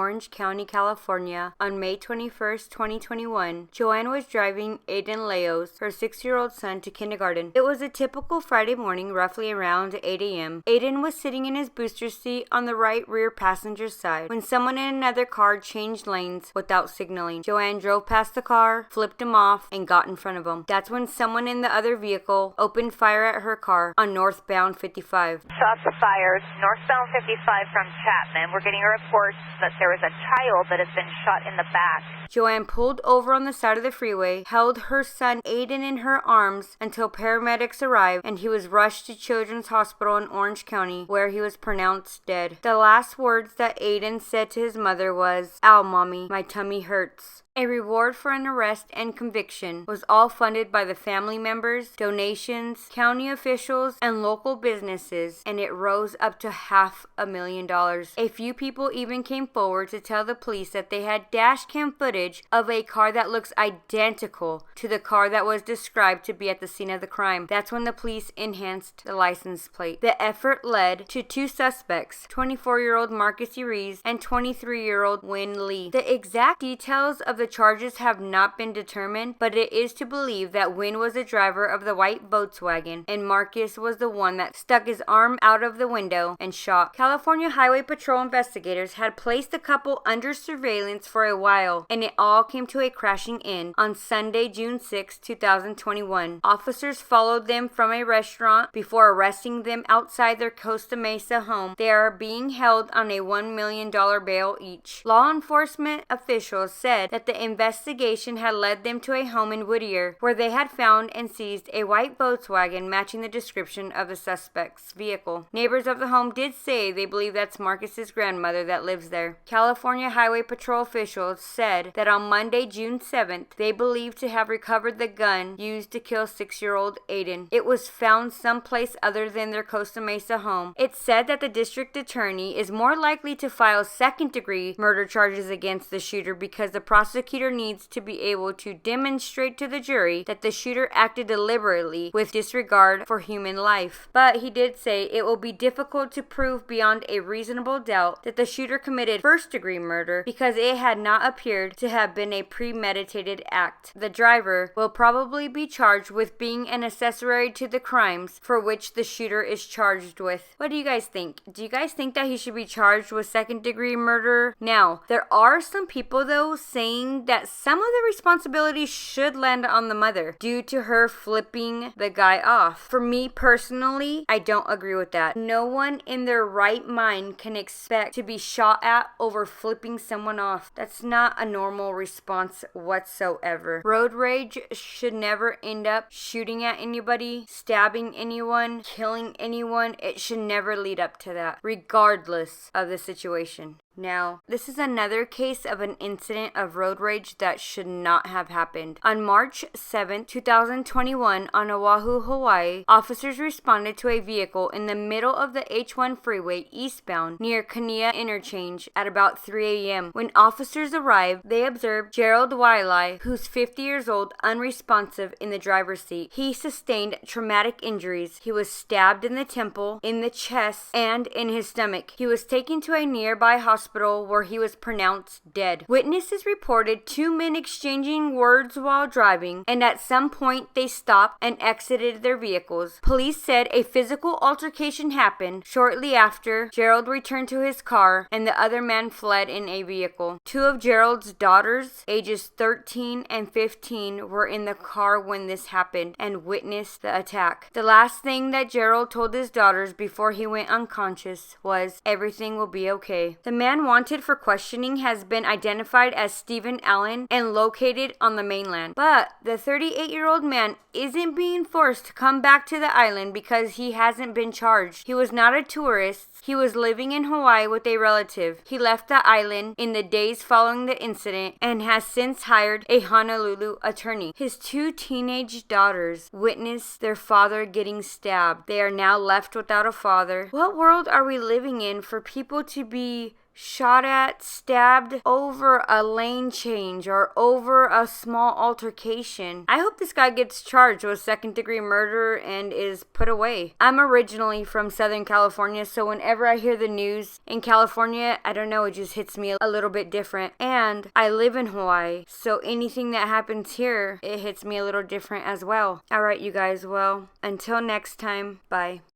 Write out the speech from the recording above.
Orange County, California on May 21, 2021, Joanne was driving Aiden Leos, her 6-year-old son, to kindergarten. It was a typical Friday morning, roughly around 8 a.m. Aiden was sitting in his booster seat on the right rear passenger side when someone in another car changed lanes without signaling. Joanne drove past the car, flipped him off, and got in front of him. That's when someone in the other vehicle opened fire at her car on northbound 55. Shots of fires, northbound 55 from Chapman. We're getting a report that there was a child that has been shot in the back. Joanne pulled over on the side of the freeway, held her son Aiden in her arms until paramedics arrived, and he was rushed to Children's Hospital in Orange County, where he was pronounced dead. The last words that Aiden said to his mother was, "Ow, Mommy, my tummy hurts." A reward for an arrest and conviction was all funded by the family members, donations, county officials, and local businesses, and it rose up to $500,000. A few people even came forward to tell the police that they had dash cam footage of a car that looks identical to the car that was described to be at the scene of the crime. That's when the police enhanced the license plate. The effort led to two suspects, 24-year-old Marcus Eriz and 23-year-old Wynne Lee. The exact details of the charges have not been determined, but it is to believe that Wynne was the driver of the white Volkswagen and Marcus was the one that stuck his arm out of the window and shot. California Highway Patrol investigators had placed the couple under surveillance for a while, and it all came to a crashing end on Sunday, June 6, 2021. Officers followed them from a restaurant before arresting them outside their Costa Mesa home. They are being held on a $1 million bail each. Law enforcement officials said that the investigation had led them to a home in Whittier, where they had found and seized a white Volkswagen matching the description of the suspect's vehicle. Neighbors of the home did say they believe that's Marcus's grandmother that lives there. California Highway Patrol officials said that on Monday, June 7th, they believed to have recovered the gun used to kill 6-year-old Aiden. It was found someplace other than their Costa Mesa home. It's said that the district attorney is more likely to file second-degree murder charges against the shooter because the prosecutor needs to be able to demonstrate to the jury that the shooter acted deliberately with disregard for human life. But he did say it will be difficult to prove beyond a reasonable doubt that the shooter committed first-degree murder because it had not appeared to have been a premeditated act. The driver will probably be charged with being an accessory to the crimes for which the shooter is charged with. What do you guys think? Do you guys think that he should be charged with second-degree murder? Now, there are some people though saying that some of the responsibility should land on the mother due to her flipping the guy off. For me personally, I don't agree with that. No one in their right mind can expect to be shot at over flipping someone off. That's not a normal response whatsoever. Road rage should never end up shooting at anybody, stabbing anyone, killing anyone. It should never lead up to that, regardless of the situation. Now, this is another case of an incident of road rage that should not have happened. On March 7, 2021, on Oahu, Hawaii, officers responded to a vehicle in the middle of the H1 freeway eastbound near Kinks interchange at about 3 a.m. When officers arrived, they observed Gerald Waialae, who's 50 years old, unresponsive in the driver's seat. He sustained traumatic injuries. He was stabbed in the temple, in the chest, and in his stomach. He was taken to a nearby hospital where he was pronounced dead. Witnesses reported two men exchanging words while driving, and at some point they stopped and exited their vehicles. Police said a physical altercation happened. Shortly after, Gerald returned to his car and the other man fled in a vehicle. Two of Gerald's daughters, ages 13 and 15, were in the car when this happened and witnessed the attack. The last thing that Gerald told his daughters before he went unconscious was, "Everything will be okay." The man wanted for questioning has been identified as Stephen Allen and located on the mainland. But the 38-year-old man isn't being forced to come back to the island because he hasn't been charged. He was not a tourist. He was living in Hawaii with a relative. He left the island in the days following the incident and has since hired a Honolulu attorney. His two teenage daughters witnessed their father getting stabbed. They are now left without a father. What world are we living in for people to be shot at, stabbed over a lane change or over a small altercation. I hope this guy gets charged with second-degree murder and is put away. I'm originally from Southern California, so whenever I hear the news in California, I don't know, it just hits me a little bit different. And I live in Hawaii, so anything that happens here, it hits me a little different as well. Alright, you guys, well, until next time, bye.